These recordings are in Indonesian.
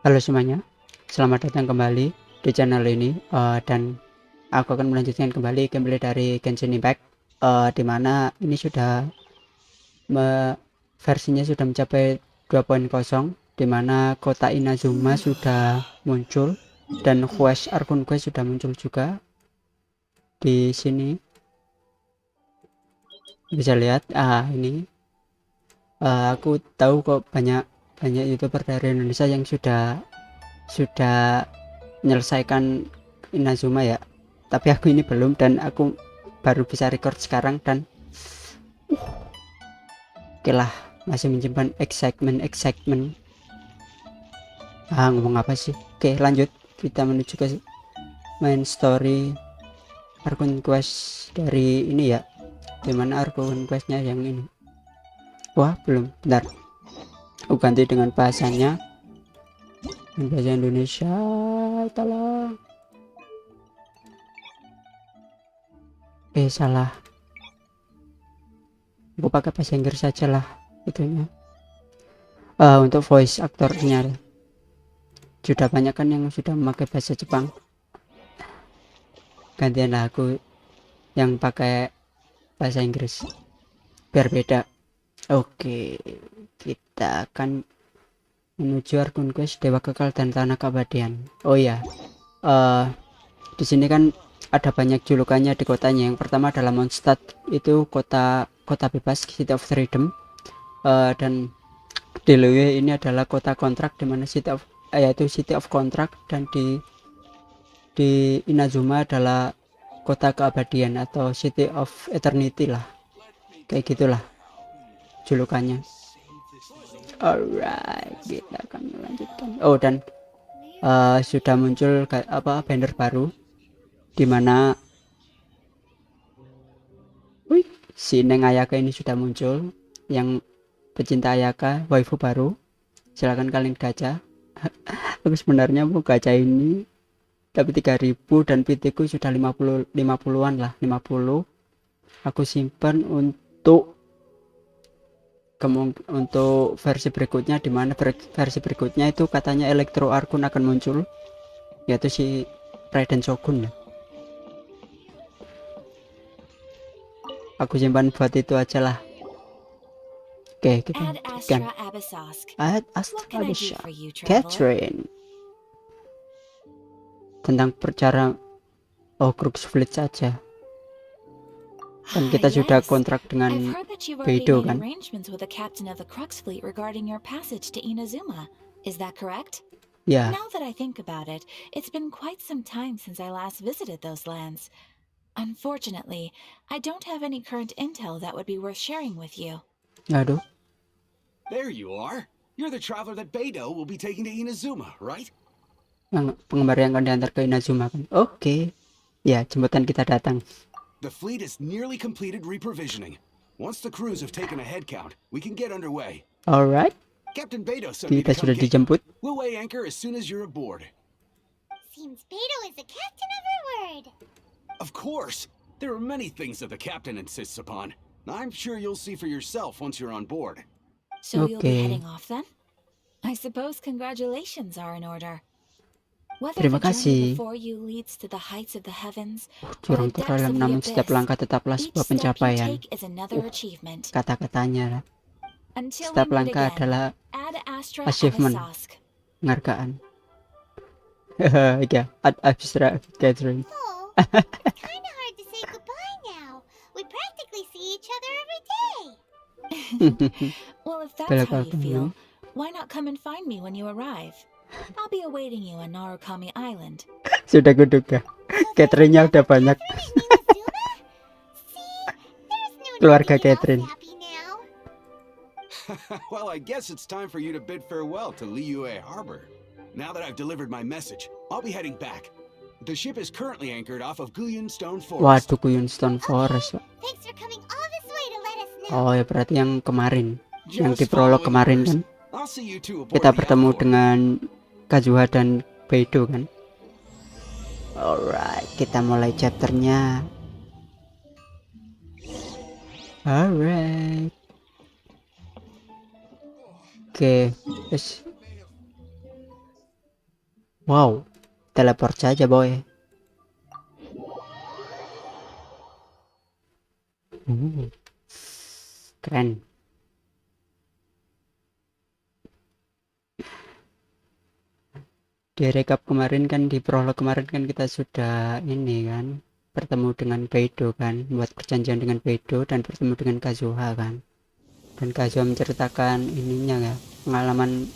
Halo semuanya, selamat datang kembali di channel ini, dan aku akan melanjutkan kembali gameplay dari Genshin Impact, dimana ini sudah versinya sudah mencapai 2.0, dimana kota Inazuma sudah muncul dan quest Archon Quest sudah muncul juga di sini. Bisa lihat, ini aku tahu kok banyak banyak youtuber dari Indonesia yang sudah menyelesaikan Inazuma ya, tapi aku ini belum, dan aku baru bisa record sekarang, dan oke lah, masih menyimpan excitement. Ngomong apa sih, oke lanjut, kita menuju ke main story Archon Quest dari ini ya, dimana Archon Questnya yang ini. Wah belum, bentar, aku ganti dengan bahasanya, bahasa Indonesia, tolong. Salah, aku pakai bahasa Inggris saja lah itunya. Untuk voice aktornya sudah banyak kan yang sudah memakai bahasa Jepang, gantian aku yang pakai bahasa Inggris biar beda. Oke, kita akan menuju Archon Quest Dewa Kekal dan Tanah Keabadian. Oh ya, di sini kan ada banyak julukannya di kotanya. Yang pertama adalah Mondstadt, itu kota kota bebas, City of Freedom. Dan Deloye ini adalah kota kontrak, di mana yaitu City of Contract, dan di Inazuma adalah kota keabadian atau City of Eternity lah, kayak gitulah julukannya. Alright, kita akan melanjutkan. Oh, dan sudah muncul banner baru, dimana si Neng Ayaka ini sudah muncul, yang pecinta Ayaka, waifu baru. Silahkan kalian gacha. Aku sebenarnya mau gacha ini tapi 3000, dan PT ku sudah 50-an lah, 50. Aku simpan untuk versi berikutnya, dimana versi berikutnya itu katanya Elektro Archon akan muncul, yaitu si Raiden Shogun ya. Aku simpan buat itu aja lah. Oke, kita lanjutkan. Add Astra Abisha Catherine, tentang percara Crux Fleet saja, dan kita sudah kontrak dengan Beidou kan. Ya. Now that I think about it, it's been quite some time since I last visited those lands. Unfortunately, I don't have any current intel that would be worth sharing with you. Aduh. There you are. You're the traveler that Beidou will be taking to Inazuma, right? Yang penggemar yang akan diantar ke Inazuma kan. Oke. Ya, jemputan kita datang. The fleet is nearly completed reprovisioning. Once the crews have taken a head count, we can get underway. Alright. Captain Beidou sent me Kita to sudah come get you. dijemput. We'll weigh anchor as soon as you're aboard. Seems Beidou is the captain of her word. Of course. There are many things that the captain insists upon. I'm sure you'll see for yourself once you're on board. So you'll be heading off then? I suppose congratulations are in order. Whether Terima the journey kasih. before you leads to the heights of the heavens Jurang or the depths terdalam, of the namun setiap abyss, langkah tetaplah each sebuah step you pencapaian. take is another achievement. Kata-katanya, Until we setiap meet langkah again, adalah Ad Astra achievement, Abyssosque. penghargaan. Ya, Ad Astra Catherine. Oh, it's kind of hard to say goodbye now. We practically see each other every day. Well, if that's how you feel, why not come and find me when you arrive? I'll be awaiting you on Narukami Island. Sudah kuduga. Catherine-nya udah banyak. Keluarga Catherine. Well, I guess it's time for you to bid farewell to Liyue Harbor. Now that I've delivered my message, I'll be heading back. The ship is currently anchored off of Guyunstone Forest. Waduh, Guyunstone Forest. Thanks for coming all this way to let us know. Oh ya, berarti yang kemarin, yang di Just prolog following kemarin orders. kan, I'll see you two aboard kita the bertemu Alcor. dengan Kazuha dan Beidou kan. Alright, kita mulai chapternya. Alright. Oke, Wow, teleport saja boy. Keren. Di recap kemarin kan, di prolog kemarin kan kita sudah ini kan bertemu dengan Beidou kan, buat perjanjian dengan Beidou dan bertemu dengan Kazuha kan. Dan Kazuha menceritakan ininya ya, pengalaman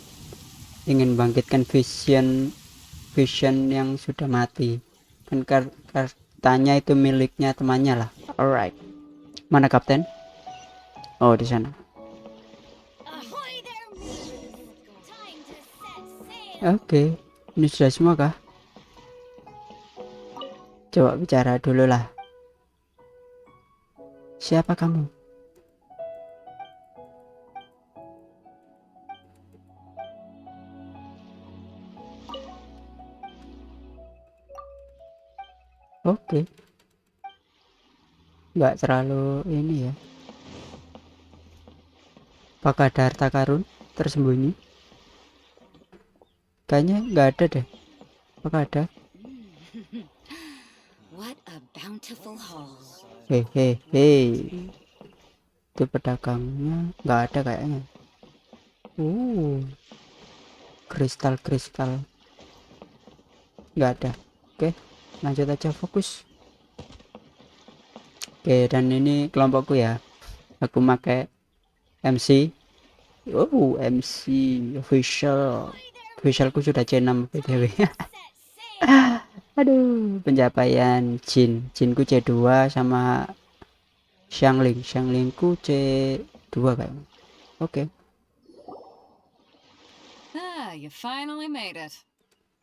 ingin bangkitkan vision yang sudah mati. Kan kartanya itu miliknya temannya lah. Alright. Mana kapten? Oh, di sana. Ahoy there, mates! Time to set sail! Oke. Ini sudah semua kah? Coba bicara dulu lah. Siapa kamu? Oke. Nggak terlalu ini ya. Apakah ada harta karun tersembunyi? Kayaknya nggak ada deh. Apakah ada? What a bountiful haul. Hehehe. Itu pedagangnya nggak ada kayaknya. Kristal nggak ada. Oke, lanjut aja, fokus. Oke, dan ini kelompokku ya. Aku pakai MC. MC officialku sudah C6 btw. Set sail! Aduh, pencapaian jinku C2 sama Xianglingku C2 kayaknya. Oke. You finally made it.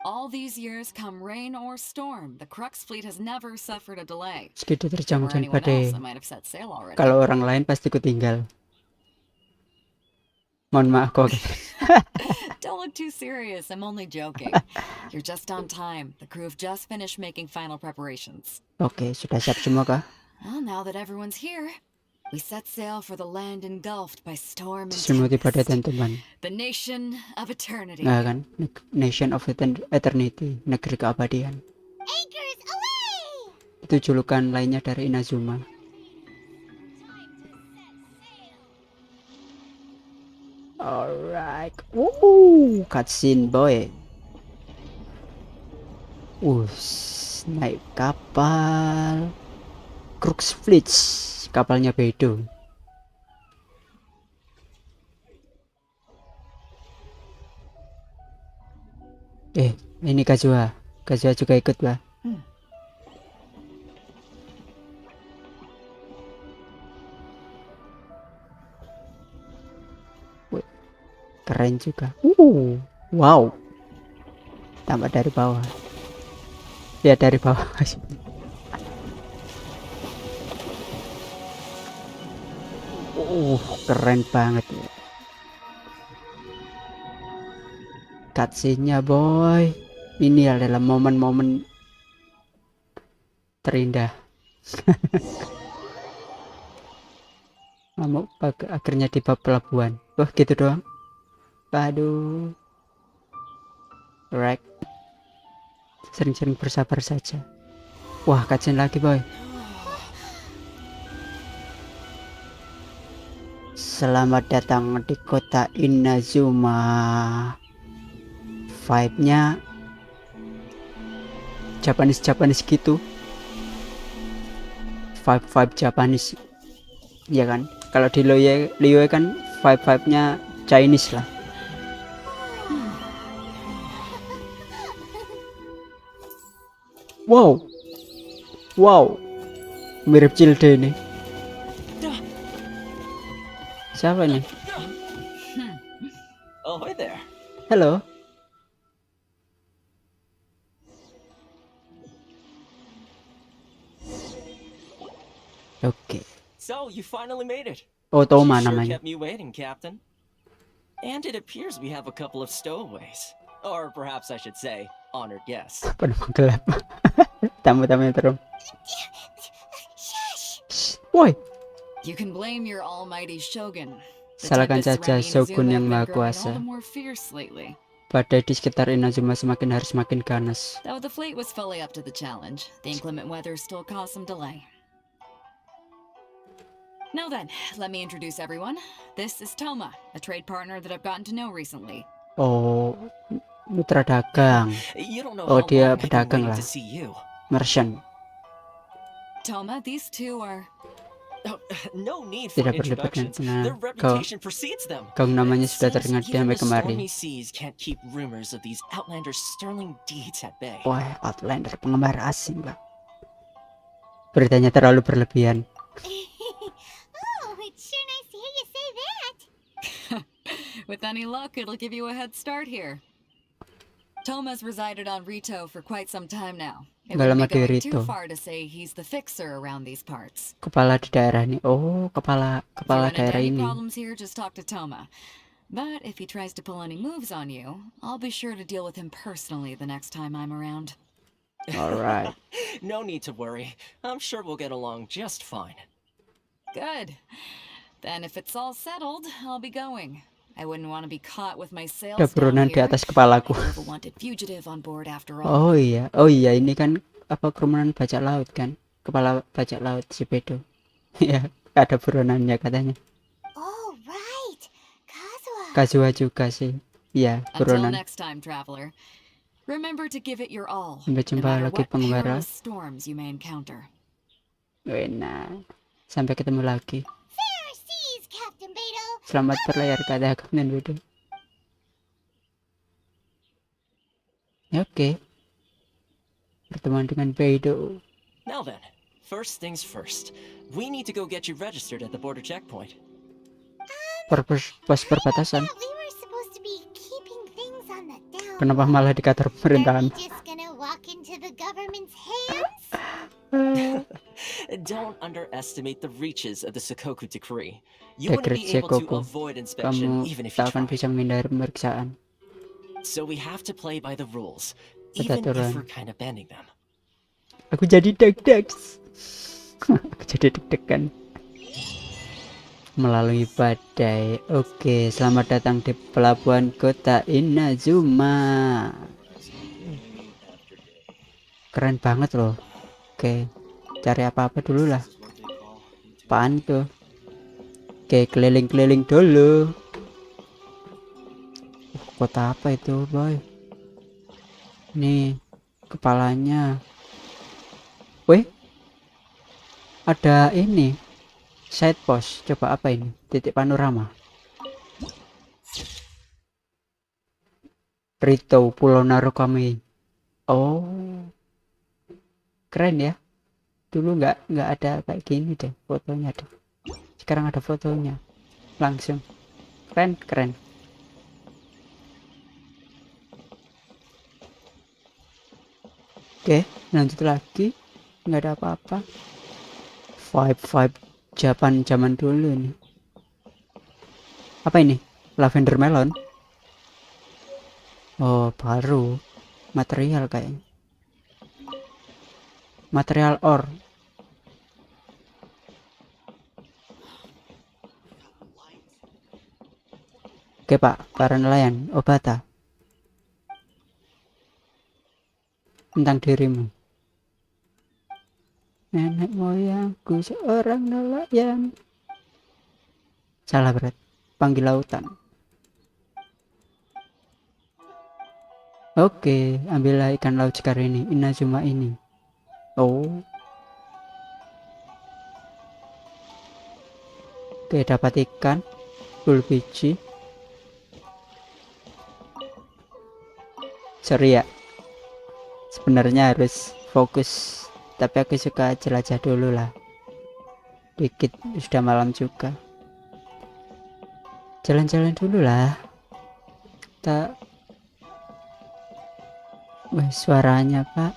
All these years, come rain or storm, the Crux fleet has never suffered a delay. Meski diterjang For hujan anyone else, badai, I might have set sail already. kalau orang lain pasti kutinggal. Mohon maaf kok. Don't look too serious. I'm only joking. You're just on time. The crew have just finished making final preparations. Oke, sudah siap semua kah? Well, now that everyone's here, we set sail for the land engulfed by storm and Diselimuti badai tempest. dan tuman. The nation of eternity. Nah kan, Nation of Eternity, negeri keabadian. Anchors away! Itu julukan lainnya dari Inazuma. Alright. Cutscene boy. Naik kapal Crux Fleet, kapalnya Beidou. Ini Kazuha juga ikut bah. Keren juga. Wow. Tambah dari bawah. Ya dari bawah. Keren banget ya. Cutscene-nya boy. Ini adalah momen-momen terindah. Kamu akhirnya di pelabuhan. Gitu doang. Aduh. Right. Sering-sering bersabar saja. Wah, cutscene lagi boy. Selamat datang di kota Inazuma. Vibe-nya Japanese gitu. Vibe Japanese. Ya kan? Kalau di Liyue kan vibe-nya Chinese lah. Wow. Mirip Cilde nih. Siapa nih? Oh, hi there. Halo. Oke. So, you finally made it. Toma You sure namanya. kept me waiting, Captain. And it appears we have a couple of stowaways. Or perhaps I should say, honored guests. Penuh gelap. Tamu-tamu yang terung. Shush! Woi, You can blame your almighty shogun. The salahkan tempests saja surrounding Shogun Inazuma yang have maha been growing all kuasa. the more fierce lately. badai di sekitar Inazuma semakin hari semakin ganas. Though the fleet was fully up to the challenge, the inclement weather still caused some delay. Now then, let me introduce everyone. This is Toma, a trade partner that I've gotten to know recently. Oh, mitra dagang. You don't know Oh, how dia long I've been pedagang waiting lah. to see you. Merchant. Toma, these two are... Oh, no need for Tidak perlu introductions. berkenan. Their reputation precedes them. Kau namanya It sudah seems terdengar even sampai the kemari. stormy seas can't keep rumors of these outlanders' sterling deeds at bay. Wah, Outlander penggemar asing lah. Beritanya terlalu berlebihan. Oh, it's sure nice to hear you say that. With any luck, it'll give you a head start here. Toma's resided on Rito for quite some time now. It Nggak wouldn't lama be di going too Rito. far to say he's the fixer around these parts. Kepala di daerah ini. Oh, kepala If you run into daerah any ini. problems here, just talk to Toma. But if he tries to pull any moves on you, I'll be sure to deal with him personally the next time I'm around. Alright. No need to worry. I'm sure we'll get along just fine. Good. Then if it's all settled, I'll be going. I wouldn't want to be caught with my sails Ada down buronan di here. atas kepalaku. I have a wanted fugitive on board after all. Oh iya, ini kan apa kerumunan bajak laut kan? Kepala bajak laut si Bedo. Ya, ada buronannya katanya. Oh, right. Kazuha. Kazuha juga sih. Iya, Until buronan. next time, traveler. Remember to give it your all, Sampai no jumpa matter lagi what pengembara. perilous storms you may encounter. Enak. Sampai ketemu lagi. Fair seas, Captain Beto. Selamat berlayar kata Kapten Bedo. Oke. Pertemuan dengan Bedo. Now then, first things first. We need to go get you registered at the border checkpoint. Pos perbatasan. We were supposed to be keeping things on the down. Kenapa malah di kantor Are pemerintahan? we just gonna walk into the government's hands? Don't underestimate the reaches of the Sokoku Decree. You wouldn't Dekret be able to Sokoku. avoid inspection Kamu even if you tak akan tried. bisa menghindari pemeriksaan. So we have to play by the rules, Ada even if aturan. we're kind of bending them. Aku jadi deg-deg. Aku jadi deg-degan. Melalui badai. Oke, selamat datang di pelabuhan kota Inazuma. Keren banget loh. Oke, cari apa-apa dulu lah. Apaan tuh? Oke, keliling-keliling dulu. Kota apa itu, boy? Nih, kepalanya. Wih, ada ini. Side post. Coba apa ini? Titik panorama. Rito, Pulau Narukami. Oh, keren ya. Dulu nggak ada kayak gini deh fotonya deh. Sekarang ada fotonya langsung. Keren. Oke, lanjut lagi. Nggak ada apa-apa. Vibe Japan zaman dulu nih. Apa ini? Lavender melon. Oh, baru. Material kayaknya. Material ore. Oke pak, para nelayan, obata. Tentang dirimu. Nenek moyangku seorang nelayan. Salah berat. Panggil lautan. Oke, ambillah ikan laut sekar ini, Inazuma ini. Oh. Oke, dapat ikan. Full biji. Sorry ya. Sebenarnya harus fokus. Tapi aku suka jelajah dulu lah. Dikit, sudah malam juga. Jalan-jalan dulu lah. Kita... Wah, suaranya pak.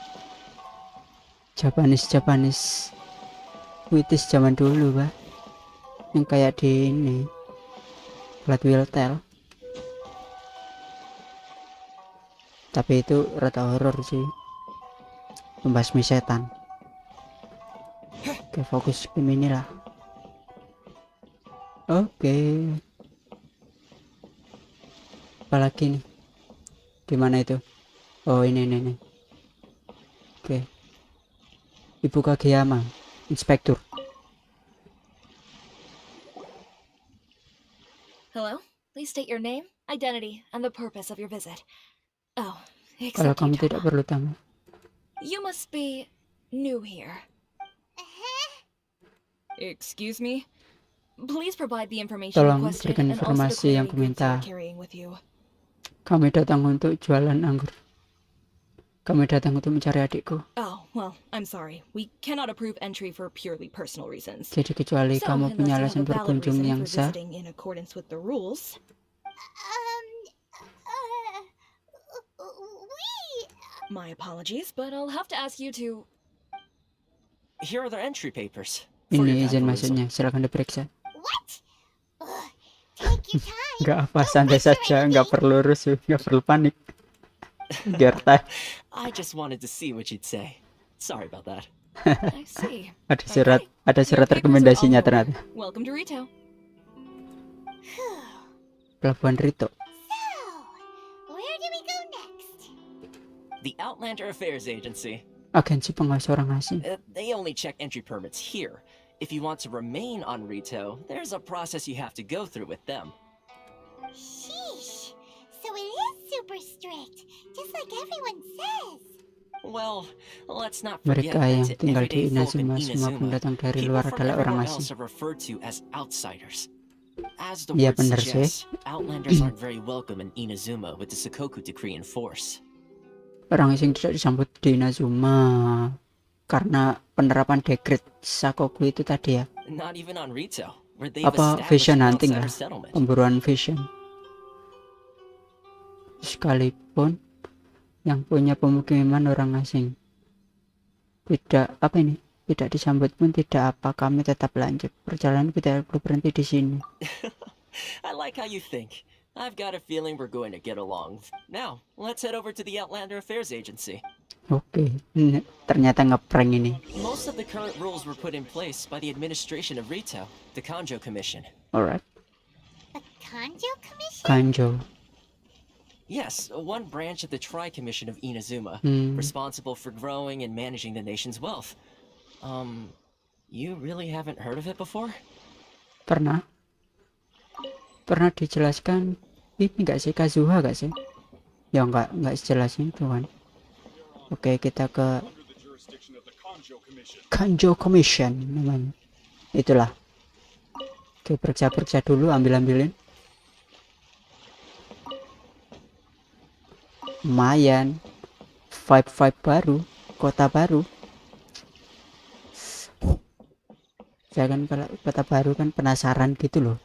Japanese British zaman dulu pak. Yang kayak di ini Blood Will Tell. Tapi itu rada horor sih. Pembasmi setan. Oke, fokus ke ini lah. Oke. Apalagi nih? Di mana itu? Oh, ini. Oke. Ibu Kageyama, inspektur. Hello? Please state your name, identity, and the purpose of your visit. Oh, Kalau except you, kamu tidak Terima. perlu tamu. You must be new here. Uh-huh. Excuse me? Please provide the information Tolong requested berikan and also informasi declare yang any goods you are kuminta. carrying with you. Kami datang untuk jualan anggur. Kami datang untuk mencari adikku. Oh, well, I'm sorry. We cannot approve entry for purely personal reasons. Jadi kecuali So, kamu punya unless you have alasan a valid berkunjung reason yang for sah, visiting in accordance with the rules, We... my apologies, but I'll have to ask you to... Here are their entry papers. For your ini izin perusal. masuknya. Silakan diperiksa. What? Ugh, take your time. Nggak apa, Don't santai rush or saja. Nggak anything. perlu rusuh, nggak perlu panik. Gerta. I just wanted to see what you'd say. Sorry about that. I see. Ada surat, Okay. ada Your surat papers are all rekomendasinya in order. ternyata. Welcome to Rito. Pelabuhan Rito. So, where do we go next? The Outlander Affairs Agency. Agensi pengawas orang asing. They only check entry permits here. If you want to remain on Rito, there's a process you have to go through with them. Sheesh. So it is super strict, just like everyone says. Well, let's not forget Mereka yang that to tinggal di everyday folk in Inazuma semua Inazuma, pendatang dari people luar from adalah orang everywhere asing. else are referred to as outsiders. As the Iya, word benar sih. suggests, Outlanders aren't very welcome in Inazuma with the Sakoku decree in force. Orang asing tidak disambut di Inazuma karena penerapan dekret Sakoku itu tadi ya. Not even on Rito, where they've Apa established vision an hunting outsider lah, settlement. pemburuan vision. Sekalipun yang punya pemukiman orang asing tidak apa ini, tidak disambut pun tidak apa, kami tetap lanjut perjalanan, tidak perlu berhenti di sini. I like how you think. I've got a feeling we're going to get along. Now, let's head over to the Outlander Affairs Agency. Oke, ternyata ngeprank ini. Most of the current rules were put in place by the administration of Rito, the Kanjo Commission. Alright, The Kanjo Commission? Kanjo. Yes, one branch of the Tri-Commission of Inazuma, Hmm. responsible for growing and managing the nation's wealth. You really haven't heard of it before? Pernah dijelaskan ini nggak sih, Kazuha nggak sih? Ya nggak sejelas itu kan. Oke, kita ke Kanjo Commission namanya. Itulah. Oke, periksa dulu, ambilin. Lumayan. Vibe baru, kota baru. Saya kan kalau kota baru kan penasaran gitu loh.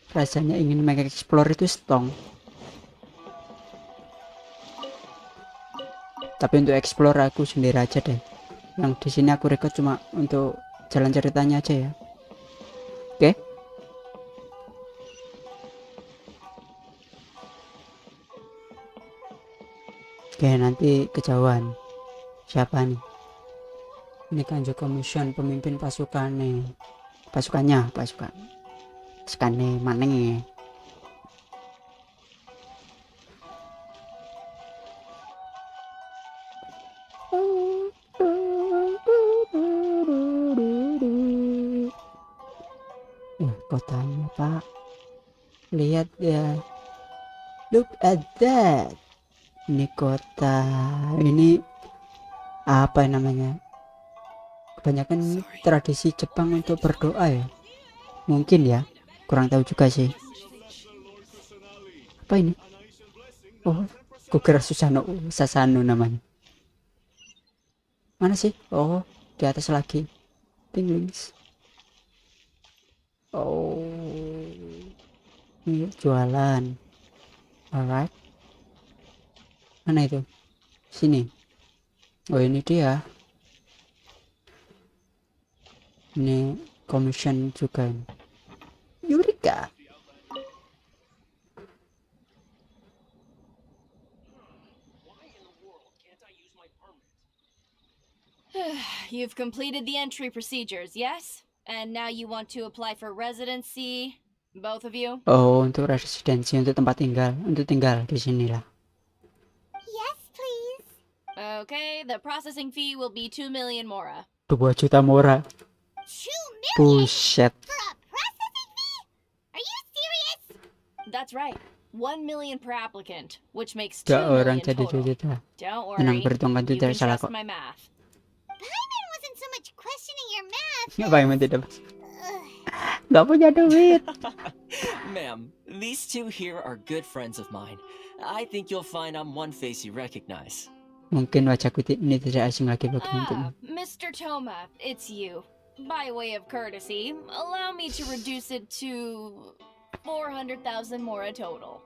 Rasanya ingin mengeksplor itu stong. Tapi untuk explore aku sendiri aja deh. Yang di sini aku record cuma untuk jalan ceritanya aja ya. Oke. Oke, nanti kejauhan. Siapa nih? Ini Kanjo Commission, pemimpin pasukannya. Pasukannya mana ya? Kotanya Pak, lihat ya, look at that. Ini kota, ini apa namanya, kebanyakan tradisi Jepang untuk berdoa ya, mungkin ya, kurang tahu juga sih. Apa ini? Oh, kukira Sasano namanya. Mana sih? Oh, di atas lagi. Tinglings. Oh, ini jualan. Alright. Mana itu? Sini. Oh, ini dia. Ini commission juga. Eureka. You've completed the entry procedures, yes? And now you want to apply for residency? Both of you? Oh, untuk residensi, untuk tempat tinggal, untuk tinggal di sinilah. Yes, please. Okay, the processing fee will be 2 million mora. 2 juta mora. 2 million Buset. for a processing fee? Are you serious? That's right. 1 million per applicant, which makes 2 Gak orang million jadi 2 total. juta. Don't Tenang, worry. perhitungan itu You tidak can salah trust kok. my math. Paimon wasn't so much questioning your math. Apa yang tidak? Ugh. Gak punya duit. Ma'am, these two here are good friends of mine. I think you'll find I'm one face you recognize. Mungkin wajahku ini tidak asing lagi bagi untukmu. Mr. Toma, it's you. By way of courtesy, allow me to reduce it to 400,000 mora total.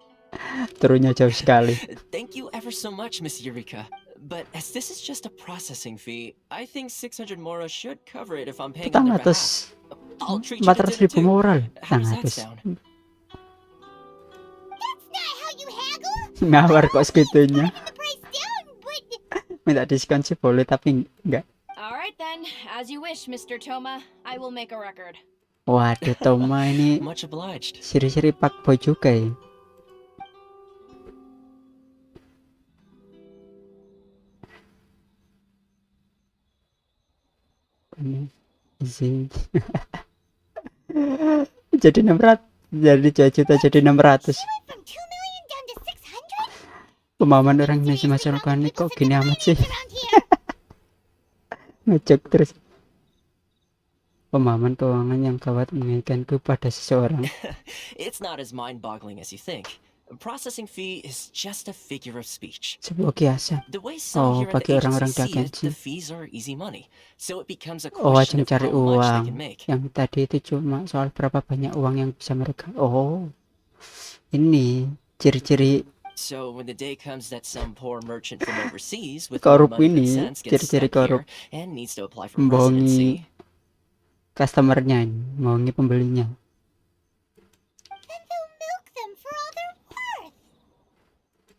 Turunnya jauh sekali. Thank you ever so much, Miss Eureka. But as this is just a processing fee, I think 600 mora should cover it if I'm paying on their behalf. 400 I'll treat you to dinner 400.000 too. moral. How does that 400. sound? That's not how you haggle. Ngawar kok segitunya. The price down, but Minta diskon sih boleh tapi enggak. Alright then, as you wish, Mr. Toma. I will make a record. Waduh, Toma ini Much obliged. siri-siri Pak Boy juga ya. Ini isi. Jadi 600, jadi 2 juta jadi 600. she went from 2 million down to 600? Pemahaman orang Indonesia masalah panik kok gini amat sih. Ngecek terus. Pemahaman keuangan yang gawat mengaitkanku pada seseorang. It's not as mind-boggling as you think. A processing fee is just a figure of speech. Sebuah kiasan. The way some here at bagi the orang-orang agency di see it, agensi. the fees are easy money. So it becomes a Oh, question ajang of cari how much they uang. can make. Yang tadi itu cuma soal berapa banyak uang yang bisa mereka. Oh, ini ciri-ciri So when the day comes that some poor merchant from overseas with korup more money than ini, sense gets ciri-ciri stuck korup. here and needs to apply for Membohongi residency, customernya, membohongi pembelinya. Then they'll milk them for all they're worth.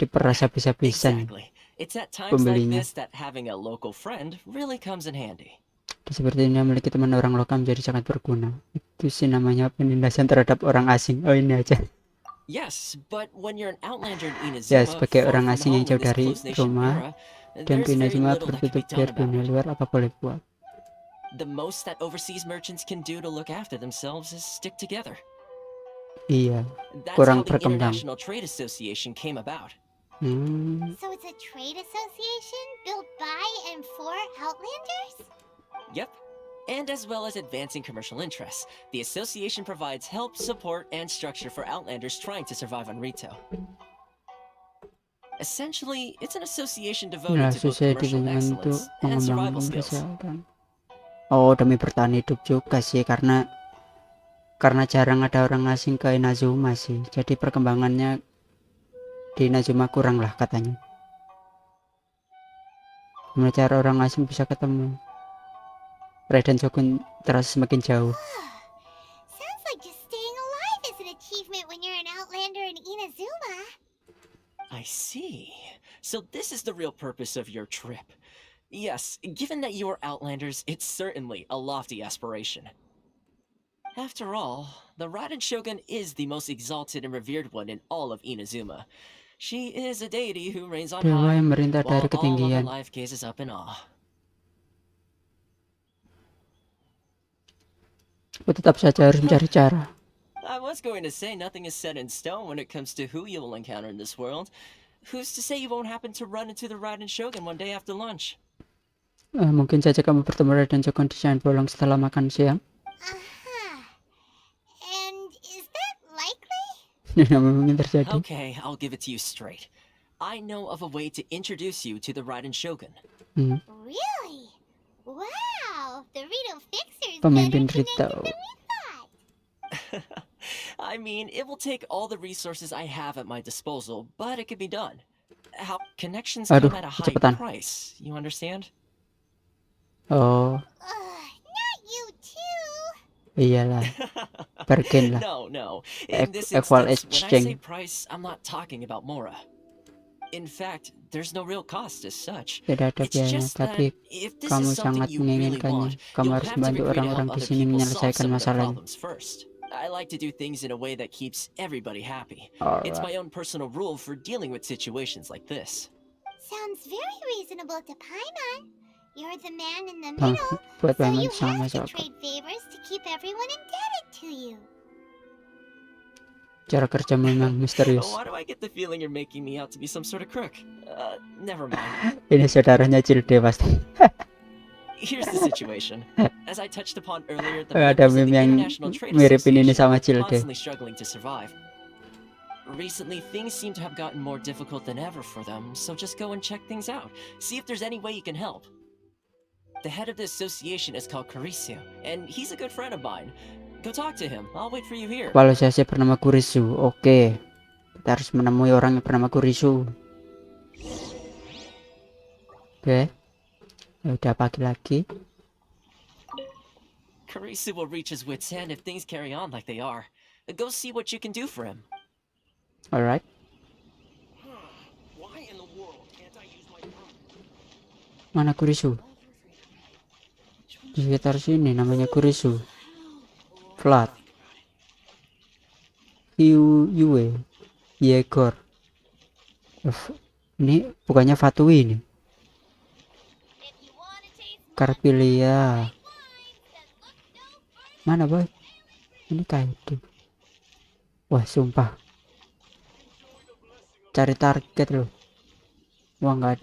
Diperas habis-habisan. exactly. It's at times like Pembelinya. this that having a local friend really comes in handy. Seperti ini memiliki teman orang lokal menjadi sangat berguna. Itu sih namanya penindasan terhadap orang asing. Oh, ini aja. Yes, but when you're an outlander in Ya, Inazuma, sebagai far orang from asing yang home jauh in this dari closed nation rumah era, dan there's very Inazuma little that can bertutup be biar done dunia about it. luar apa boleh buat. The most that overseas merchants can do to look after themselves is stick together. Iya, That's kurang how the berkembang. International Trade Association came about. So it's a trade association built by and for Outlanders? Yep. And as well as advancing commercial interests, the association provides help, support, and structure for Outlanders trying to survive on retail. Essentially, it's an association devoted Nah, to both susah commercial dengan untuk excellence and survival pengembangan skills. kesehatan. Oh, demi bertahan hidup juga sih, karena jarang ada orang asing ke Inazuma sih. Jadi perkembangannya di Inazuma kurang lah katanya. Gimana cara orang asing bisa ketemu? Raiden Shogun terasa semakin jauh. Sounds like just staying alive is an achievement when you're an Outlander in Inazuma. I see. So this is the real purpose of your trip. Yes, given that you are Outlanders, it's certainly a lofty aspiration. After all, the Raiden Shogun is the most exalted and revered one in all of Inazuma. She is a deity who reigns on Dewa high, yang merintah while dari all other ketinggian. life gazes up in awe. Aku tetap saja harus mencari cara. I was going to say nothing is set in stone when it comes to who you will encounter in this world. Who's to say you won't happen to run into the Raiden Shogun one day after lunch? Mungkin saja kamu bertemu Raiden Shogun di jalan bolong setelah makan siang. And is that likely? Yang mungkin terjadi. Okay, I'll give it to you straight. I know of a way to introduce you to the Raiden Shogun. Really? Wow, the Rito Fixer's Pemimpin better Rito. connected than we thought. I mean, it will take all the resources I have at my disposal, but it can be done. How connections Aduh, come at a high kecepatan. price, you understand? Oh, Not you too. iyalah. Bargain lah. No. In this Equal instance, when I say exchange. price, I'm not talking about Mora. In fact, there's no real cost as such. Tidak ada It's biayanya, just that tapi if this kamu is something sangat you really menginginkannya. want, Kamu you'll harus have to membantu agree to orang-orang help di other sini people solve menyelesaikan some of their masalahnya. problems first. I like to do things in a way that keeps everybody happy. It's Alright. my own personal rule for dealing with situations like this. Sounds very reasonable to Paimon. You're the man in the Bang, middle, buat so paman you sama have to masuk akal. trade favors to keep everyone indebted to you. Cara kerja memang misterius. Why do I get the feeling you're making me out to be some sort of crook? Never mind. Ini saudaranya Cilde pasti. Here's the situation. As I touched upon earlier, the Ada members of meme the yang International Trade miripin ini Association sama are Cilde. constantly struggling to survive. Recently, things seem to have gotten more difficult than ever for them, so just go and check things out. See if there's any way you can help. The head of the association is called Carisio, and he's a good friend of mine. Go talk to him. I'll wait for you here. Kepala saya bernama Kurisu. Oke. Kita harus menemui orang yang bernama Kurisu. Oke. Ya udah pagi lagi. Karisu will reach his wits' end if things carry on like they are. Go see what you can do for him. Alright. Why in the world can't I use my Mana Kurisu? Di sekitar sini namanya Kurisu. Flat. Yue. Yegor. Ini bukannya Fatui ini. Karpilia. Mana boy? Ini kaitu. Wah sumpah. Cari target loh. Wah nggak.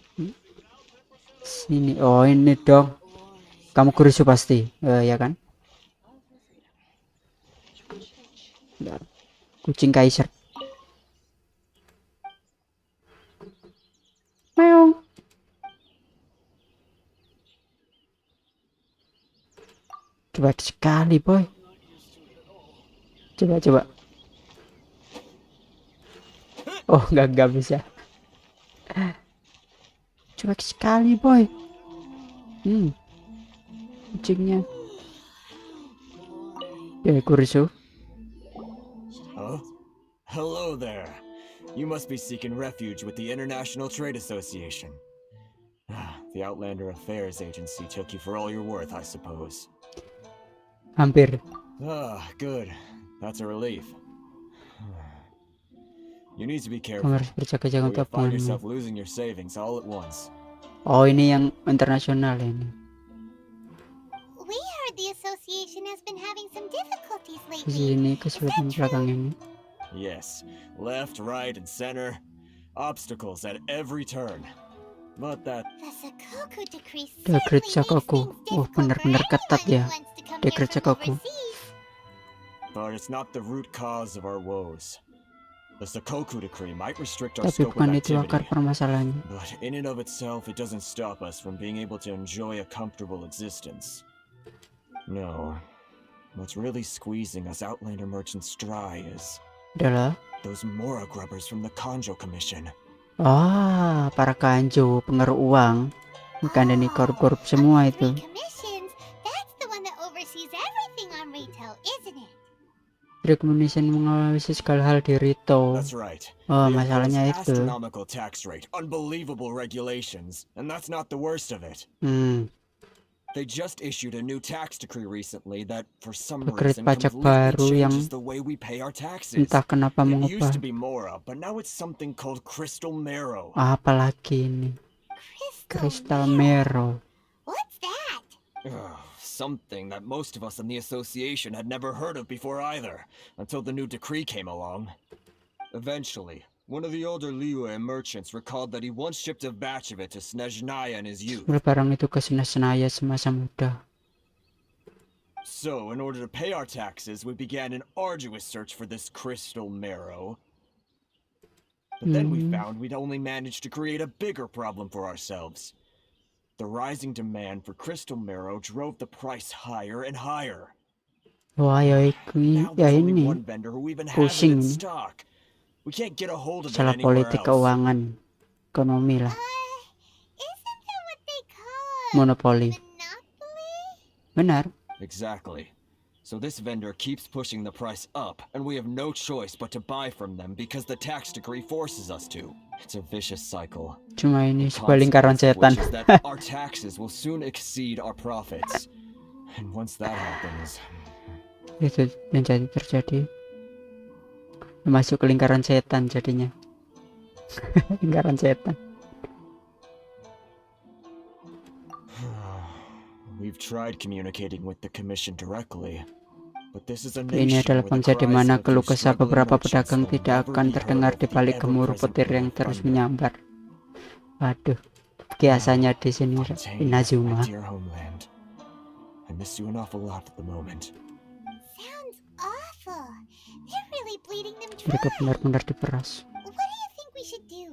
Sini. Oh ini dong. Kamu Kurisu pasti. Ya kan? Bentar. Kucing Kaiser. Meong. Coba sekali boy. Coba. Oh nggak bisa. Coba sekali boy. Kucingnya. Ya Kurisu. Huh? Hello there. You must be seeking refuge with the International Trade Association. The Outlander Affairs Agency took you for all you're worth, I suppose. Hampir. Good. That's a relief. You need to be Kamu careful. harus berjaga-jaga Or untuk you'll find tabunganmu. yourself losing your savings all at once. Oh ini yang internasional ini. We heard the association has been having some difficulties Di lately. sini kesulitan belakang ini. Yes, left, right, and center. Obstacles at every turn. But that The Sakoku decree Dekret certainly makes Sakoku. things Oh difficult benar-benar for ketat anyone ya. who wants to come here Dekret from Sakoku. overseas. but it's not the root cause of our woes. The Sakoku decree might restrict our Tapi scope of bukan itu akar activity. permasalahannya. But in and of itself, it doesn't stop us from being able to enjoy a comfortable existence. No. What's really squeezing us Outlander merchants dry is Adalah those Mora grubbers from the Kanjo Commission. para kanjo pengaruh uang. Bukan ini korup-korup semua itu. Commissions, that's the one that oversees everything on retail, isn't it? Rekomendasi mengawasi segala hal di Rito. That's right. Oh They masalahnya impose itu. astronomical tax rate, unbelievable regulations, and that's not the worst of it. They just issued a new tax decree recently that, for some Dekret reason, pajak completely baru yang changes the way we pay our taxes. Entah kenapa It mengubah. used to be Mora, but now it's something called Crystal Marrow. Apalagi ini. Crystal Marrow. What's that? Something that most of us in the association had never heard of before either, until the new decree came along. Eventually, one of the older Liyue merchants recalled that he once shipped a batch of it to Snezhnaya in his youth. Barang itu ke Senaya semasa muda. So, in order to pay our taxes, we began an arduous search for this Crystal Marrow. But then we found we'd only managed to create a bigger problem for ourselves. The rising demand for Crystal Marrow drove the price higher and higher. Wah ya Now ya there's only ini one vendor who even has it pusing in ini. stock. We can't get a hold of it Salah anywhere politik else. keuangan, ekonomi lah, Isn't that what they call monopoli. monopoly? Benar. Exactly. So this vendor keeps pushing the price up, and we have no choice but to buy from them because the tax decree forces us to. It's a vicious cycle. Cuma ini The sebuah lingkaran consequence of setan. which is that our taxes will soon exceed our profits. And once that happens, Itu yang jadi terjadi. Masuk ke lingkaran setan jadinya. Lingkaran setan. We've tried communicating with the commission directly, but this is a Ini nation adalah where the bangsa di cries mana of a few keluh kesah struggling beberapa merchants pedagang will tidak never akan be terdengar heard di of the balik gemuruh ever-present petir roll yang of terus thunder. menyambar. Waduh, kiasannya di sini Fontaine, Inazuma. my dear homeland. I miss you an awful lot at the moment. Sounds awful. They're really bleeding them Mereka dry. benar-benar diperas. What do you think we should do?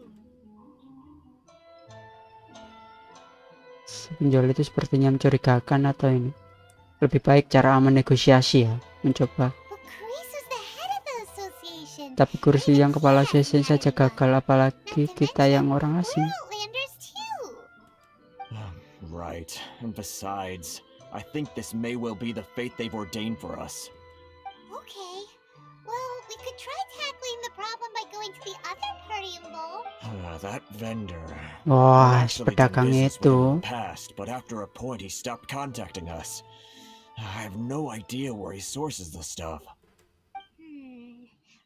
Penjual itu sepertinya mencurigakan atau ini. Lebih baik cara menegosiasi ya, mencoba. But Chris was the head of the association. Tapi kursi yang kepala He sesi had saja enough. gagal, apalagi Not to kita mention, yang orang asing. we're Outlanders too. Right, and besides, I think this may well be the fate they've ordained for us. Okay. Well, we could try tackling the problem by going to the other party involved. That vendor. Wah, We'd actually done pedagang business with him in itu. the past, but after a point he stopped contacting us. I have no idea where he sources the stuff.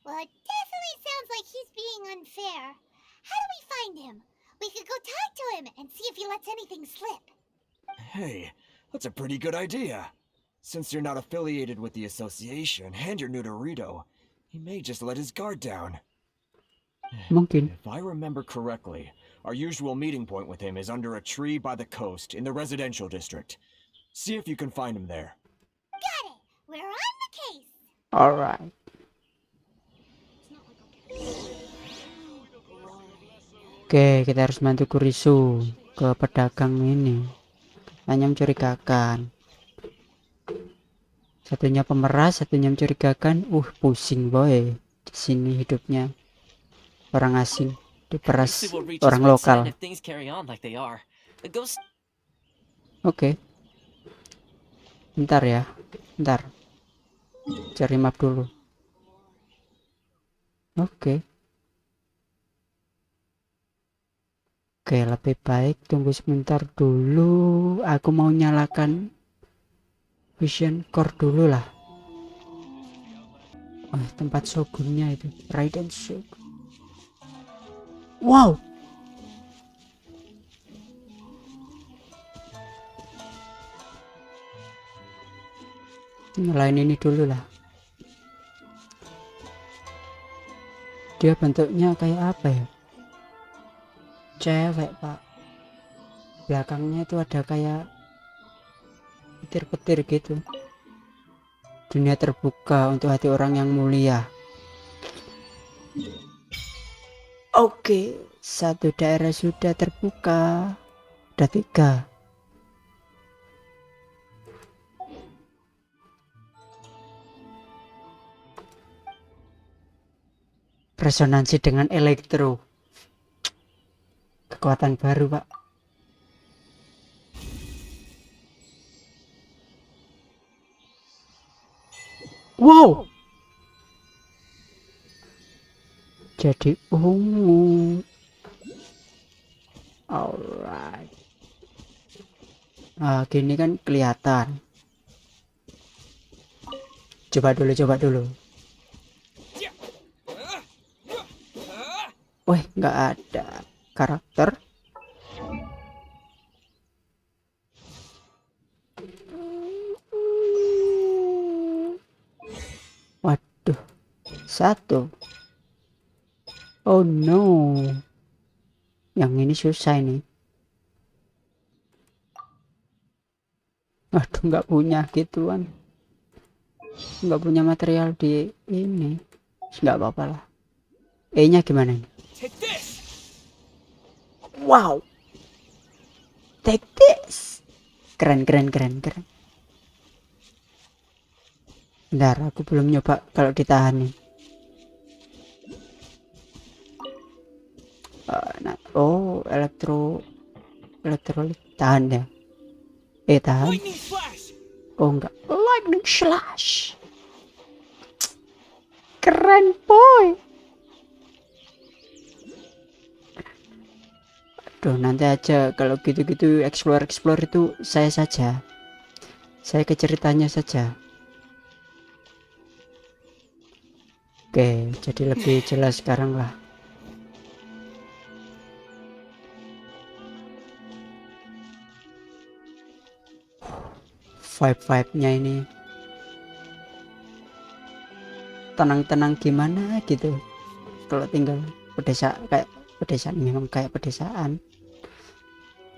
Well, it definitely sounds like he's being unfair. How do we find him? We could go talk to him and see if he lets anything slip. Hey, that's a pretty good idea. Since you're not affiliated with the association and you're new to Rito, he may just let his guard down. Mungkin. If I remember correctly, our usual meeting point with him is under a tree by the coast in the residential district. See if you can find him there. Got it. We're on the case. Alright. Oke, kita harus bantu Kurisu ke pedagang ini. Hanya mencurigakan. Satunya pemeras, satunya mencurigakan. Pusing boy. Di sini hidupnya orang asing diperas orang lokal. Oke. Bentar ya. Bentar. Cari map dulu. Oke. Oke, lebih baik tunggu sebentar dulu. Aku mau nyalakan vision core dulu lah. Tempat shogunnya itu, Raiden Shogun. Wow. Nyalain ini dulu lah. Dia bentuknya kayak apa ya? Cewek pak. Belakangnya itu ada kayak petir-petir gitu. Dunia terbuka untuk hati orang yang mulia. Oke, satu daerah sudah terbuka. Ada 3. Resonansi dengan elektro. Kekuatan baru pak. Wow. Jadi ungu. Alright. Gini kan kelihatan. Coba dulu. Wih, nggak ada karakter. Waduh, 1. Oh no, yang ini susah ini. Waduh, nggak punya gituan, nggak punya material di ini. Nggak apa-apa lah. E-nya gimana ini? Wow, take this. Keren. Bentar, aku belum nyoba kalau ditahan nih. Elektrolit tahan ya. Tahan. Oh enggak, lightning slash. Keren boy. Aduh, nanti aja kalau gitu-gitu explore itu saya saja. Saya ke ceritanya saja. Oke, jadi lebih jelas sekarang lah. Vibe-nya ini tenang-tenang gimana gitu. Kalau tinggal kayak pedesaan, memang kayak pedesaan.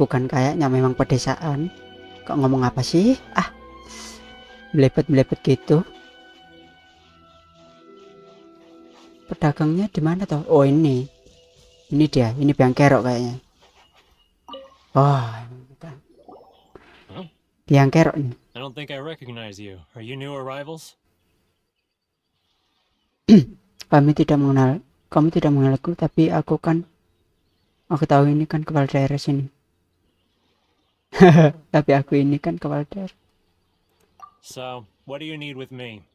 Bukan kayaknya, memang pedesaan. Kok ngomong apa sih? Melepet gitu. Pedagangnya di mana toh? Oh ini dia, ini biang kerok kayaknya. Wah, biang kerok nih. I don't think I recognize you. Are you new arrivals? Kamu tidak mengenalku, tapi aku tahu ini kan kepala daerah sini. Tapi aku ini kan kepala daerah. So, what do you need with me?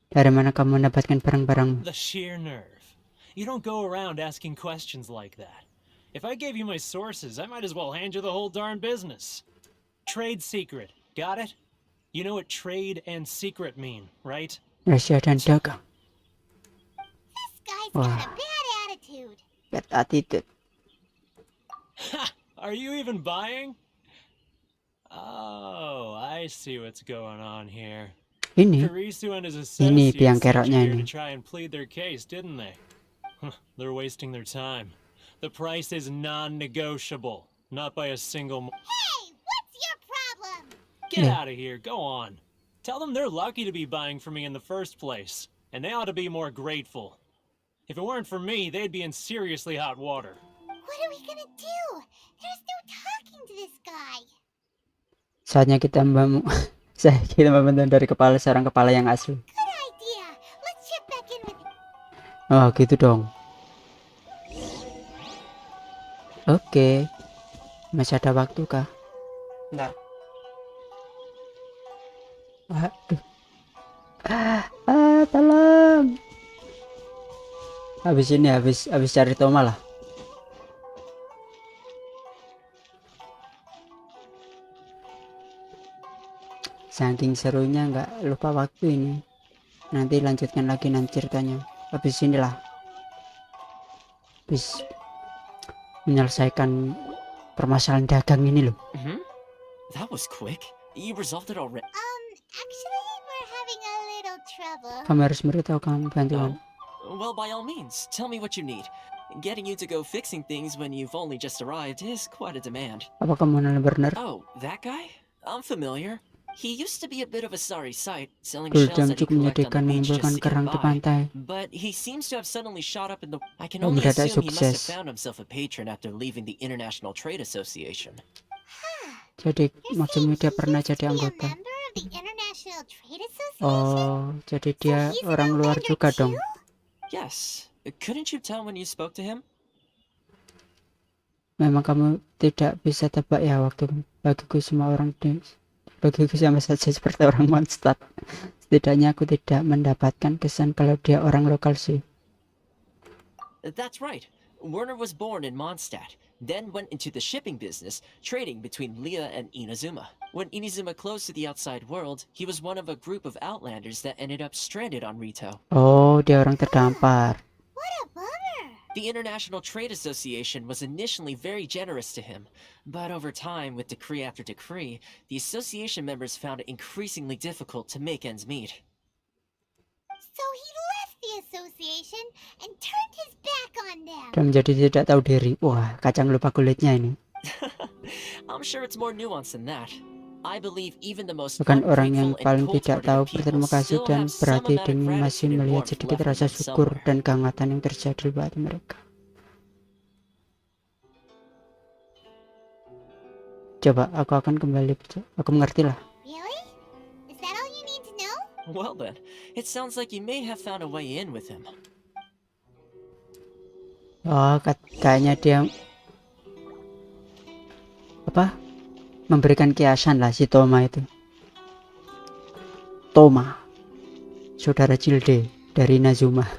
Dari mana kamu mendapatkan barang-barang? The sheer nerve. You don't go around asking questions like that. If I gave you my sources, I might as well hand you the whole darn business. Trade secret. Got it? You know what trade and secret mean, right? Rahasia dan dagang. This guy's Wah. got a bad attitude. Bad attitude. Ha! Are you even buying? Oh, I see what's going on here. Ini Karisu and his Ini associates biang sent you keroknya here ini. to try and plead their case, didn't they? Huh, they're wasting their time. The price is non-negotiable. Not by a single Hey, what's your problem? Get Yeah. out of here, go on. Tell them they're lucky to be buying from me in the first place, and they ought to be more grateful. If it weren't for me, they'd be in seriously hot water. What are we gonna do? There's no talking to this guy. saatnya kita menonton dari seorang kepala yang asli. Good idea. Let's check back in with him. Oh gitu dong. Oke, masih ada waktu kah? Bentar. Waduh. Tolong. Habis cari Toma lah. Saking serunya nggak lupa waktu ini. Nanti lanjutkan lagi nanti ceritanya. Habis inilah. Habis menyelesaikan permasalahan dagang ini loh. That was quick. You resolved it already. Actually, we're having a little trouble. Kamu harus memberitahu kamu bantuan. Well, by all means, tell me what you need. Getting you to go fixing things when you've only just arrived is quite a demand. Apa kamu benar? Oh, that guy? I'm familiar. He used to be a bit of a sorry sight, selling Dulu shells that he cukup collected on menyedihkan the beach mengumpulkan just to get kerang di by. pantai. But he seems to have suddenly shot up in the... I can Oh, only mendadak assume he must have sukses. found himself a patron after leaving the International Trade Association. Jadi You're maksudnya saying dia he pernah used to jadi be a anggota. member of the International Trade Association? Oh, jadi dia So he's an orang luar outlander juga too? dong. Yes. Couldn't you tell when you spoke to him? Memang kamu tidak bisa tebak ya waktu bagiku sama saja seperti orang Mondstadt. Setidaknya aku tidak mendapatkan kesan kalau dia orang lokal sih. That's right. Werner was born in Mondstadt, then went into the shipping business, trading between Leah and Inazuma. When Inazuma closed to the outside world, he was one of a group of outlanders that ended up stranded on Rito. Oh, dia orang terdampar. What a bummer. The International Trade Association was initially very generous to him, but over time, with decree after decree, the association members found it increasingly difficult to make ends meet. So he left the association and turned his back on them. Dan menjadi tidak tahu diri. Wah, kacang lupa kulitnya ini. I'm sure it's more nuanced than that. I believe even the most Bukan orang yang ungrateful and paling tidak tahu cold-hearted people berterima kasih still dan have some berhati amount of dingin masih gratitude and melihat warmth sedikit left in rasa them syukur somewhere. dan kehangatan yang terjadi di hati mereka. Coba aku akan kembali. Aku mengerti lah. Really? Is that all you need to know? Well then, it sounds like you may have found a way in with him. Oh, kayaknya dia memberikan kiasan lah si Toma itu. Toma, saudara Cilde dari Inazuma.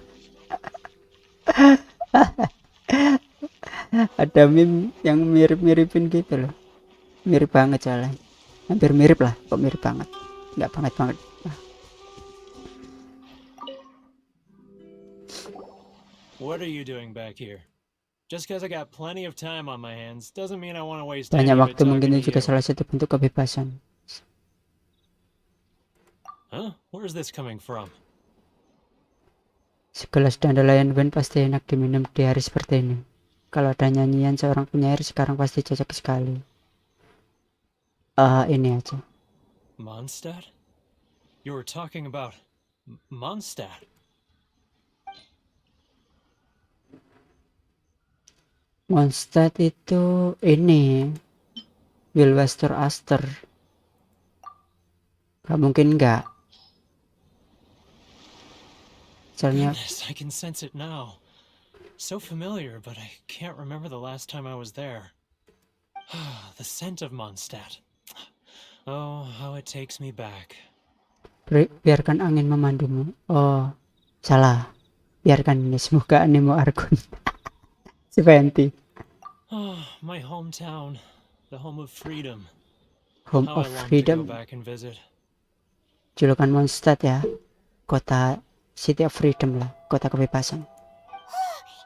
Ada meme yang mirip-miripin gitu loh. Mirip banget soalnya. Hampir mirip lah, kok mirip banget. Nggak banget. What are you doing back here? Just because I got plenty of time on my hands doesn't mean I want to waste Banyak any of it waktu mungkin talking to juga you. salah satu bentuk kebebasan. Huh? Where's this coming from? Segelas dandelion wine pasti enak diminum di hari seperti ini. Kalau ada nyanyian seorang penyair sekarang pasti cocok sekali. Ini aja. Mondstadt? You were talking about Mondstadt. Mondstadt itu ini Wilwester Aster. Gak mungkin enggak. Soalnya Goodness, I can sense it now. So familiar, but I can't remember the last time I was there. The scent of Mondstadt. Oh, how it takes me back. biarkan angin memandumu. Oh, salah. Biarkan ini semoga animo Argon. Si Fenty. Oh, my hometown, the home of freedom. Home How of I long to go Freedom. back and visit. Julukan Mondstadt ya. Kota City of Freedom lah. Kota kebebasan.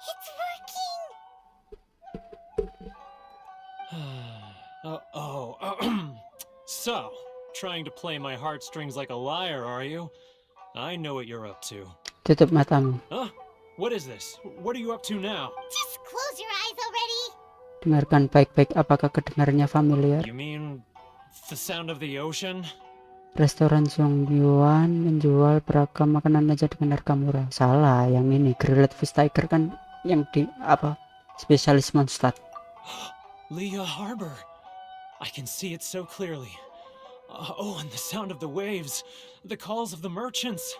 It's working! So, trying to play my heartstrings like a liar, are you? I know what you're up to. Tutup matamu. Huh? What is this? What are you up to now? Just close your eyes already! Dengarkan baik-baik, apakah kedengarannya familiar? You mean the sound of the ocean? Restoran Songyuan menjual beragam makanan aja dengan harga murah. Salah, yang ini Grilled Fish Tiger kan yang di apa? Spesialis Mondstadt. Leah Harbor. I can see it so clearly. Oh, and the sound of the waves, the calls of the merchants.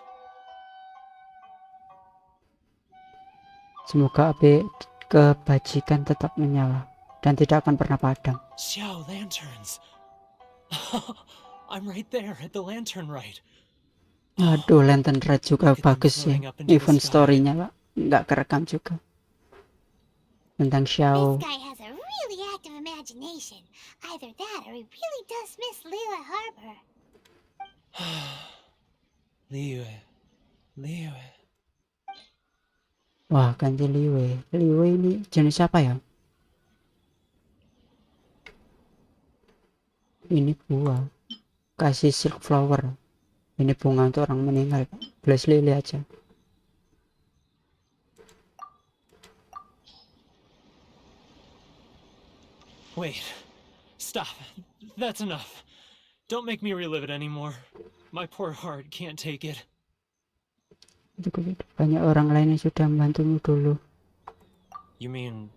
Semoga api kebajikan tetap menyala dan tidak akan pernah padam. Xiao lanterns. I'm right there at the lantern right. Aduh, Lantern Red juga bagus ya. Event story-nya Pak, nggak kerekam juga. Tentang Xiao. This guy has a really active imagination. Either that or he really does miss Lila Harbor. Liu. Wah, ganti Liwe. Liwe ini jenis apa ya? Ini buah. Kasih silk flower. Ini bunga untuk orang meninggal. Belas lili aja. Wait. Stop. That's enough. Don't make me relive it anymore. My poor heart can't take it. Banyak orang lain yang sudah membantumu dulu. You mean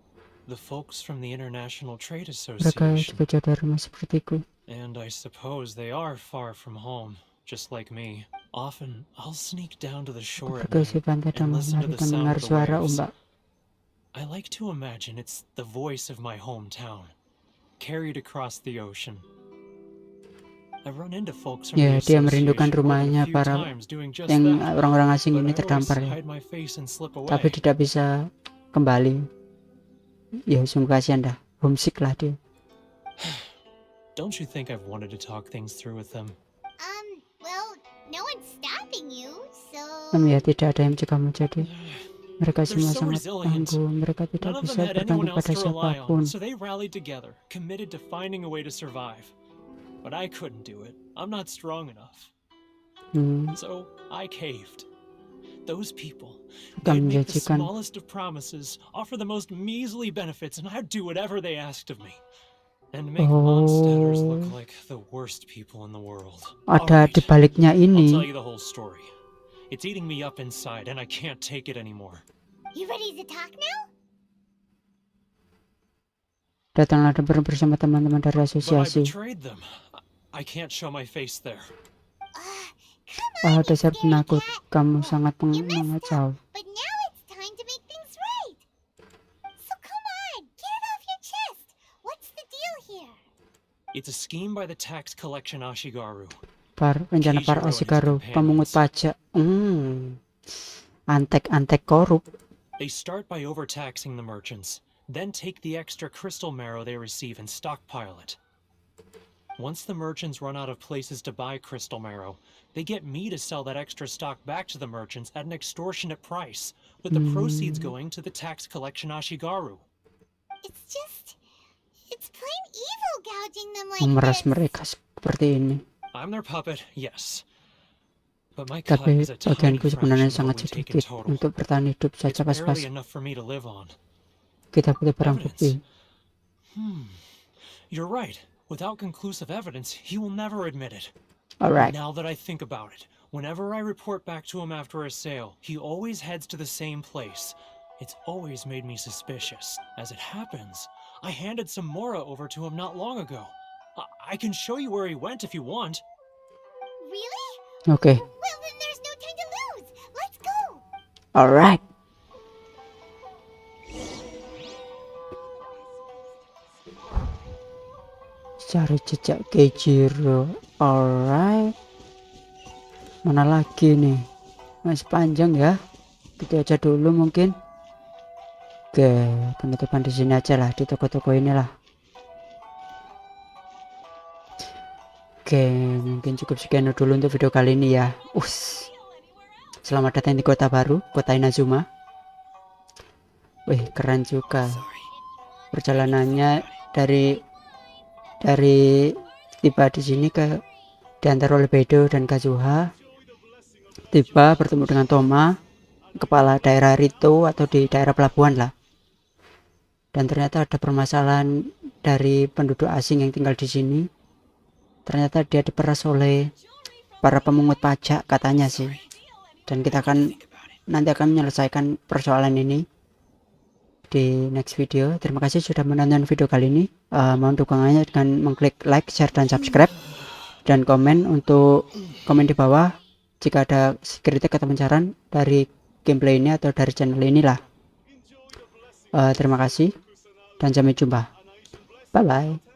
the folks from the International Trade Mereka Association? juga dari sepertiku. And I suppose they are far from home, just like me. Often, I'll sneak down to the shore at Pergi night pantai dan and listen to menari the dan sound mendengar of the suara waves. ombak. I like to imagine it's the voice of my hometown, carried across the ocean. I've run into folks from Ya, the dia merindukan association more than a rumahnya few para times doing just yang that, orang-orang asing but ini I always terdampar ya. hide my face and slip away. Tapi tidak bisa kembali. Ya, sungguh kasihan dah. Homesick lah dia. Don't you think I've wanted to talk things through with them? Well, no one's stopping you, so... Ya, tidak ada yang mencegahmu jadi. Mereka They're semua so sangat resilient. tangguh. Mereka None tidak of bisa them had anyone bergantung else pada to rely siapapun. on, so they rallied together, committed to finding a way to survive. But I couldn't do it. I'm not strong enough. So I caved. Those people, they'd make the menjanjikan. smallest of promises, offer the most measly benefits, and I'd do whatever they asked of me. And make Mondstadters look like the worst people in the world. Ada di baliknya I'll ini. tell you the whole story. It's eating me up inside, and I can't take it anymore. You ready to talk now? Datanglah dan bersama teman-teman dari But I asosiasi. betrayed them. I can't show my face there. Come on, you Dasar scaredy penakut, cat. kamu sangat You messed mengacau. But now it's time to make things right. So come on, get it off your chest. What's the deal here? It's a scheme by the tax collection Ashigaru. Rencana para Ashigaru, pemungut pajak. Antek-antek korup. They start by overtaxing the merchants, then take the extra crystal marrow they receive and stockpile it. Once the merchants run out of places to buy crystal marrow, they get me to sell that extra stock back to the merchants at an extortionate price, with the proceeds going to the tax collection Ashigaru. It's plain evil gouging them like Memeras this. mereka seperti ini. I'm their puppet, yes. But my cut Tapi is a tiny bagianku sebenarnya fraction of sangat what we take in sedikit total. untuk bertahan hidup It's saja pas-pas. barely enough for me to live on. Kita butuh barang bukti. You're right. Without conclusive evidence, he will never admit it. Alright. Now that I think about it, whenever I report back to him after a sale, he always heads to the same place. It's always made me suspicious. As it happens, I handed some Mora over to him not long ago. I can show you where he went if you want. Really? Oke. Well, then there's no time to lose. Let's go. Alright. Cari jejak Keijiro. Alright. Mana lagi nih? Masih panjang ya. Gitu aja dulu mungkin. Oke, penutupan di sini aja lah, di toko-toko inilah. Oke, mungkin cukup sekian dulu untuk video kali ini ya. Selamat datang di kota baru, kota Inazuma. Wih, keren juga. Perjalanannya dari tiba di sini ke diantar oleh Bedo dan Kazuha, tiba bertemu dengan Toma, kepala daerah Rito atau di daerah pelabuhan lah, dan ternyata ada permasalahan dari penduduk asing yang tinggal di sini. Ternyata dia diperas oleh para pemungut pajak katanya sih, dan kita nanti akan menyelesaikan persoalan ini di next video. Terima kasih sudah menonton video kali ini. Mohon dukungannya dengan mengklik like, share, dan subscribe, dan komen di bawah jika ada kritik atau saran dari gameplay ini atau dari channel inilah. Terima kasih dan sampai jumpa. Bye bye.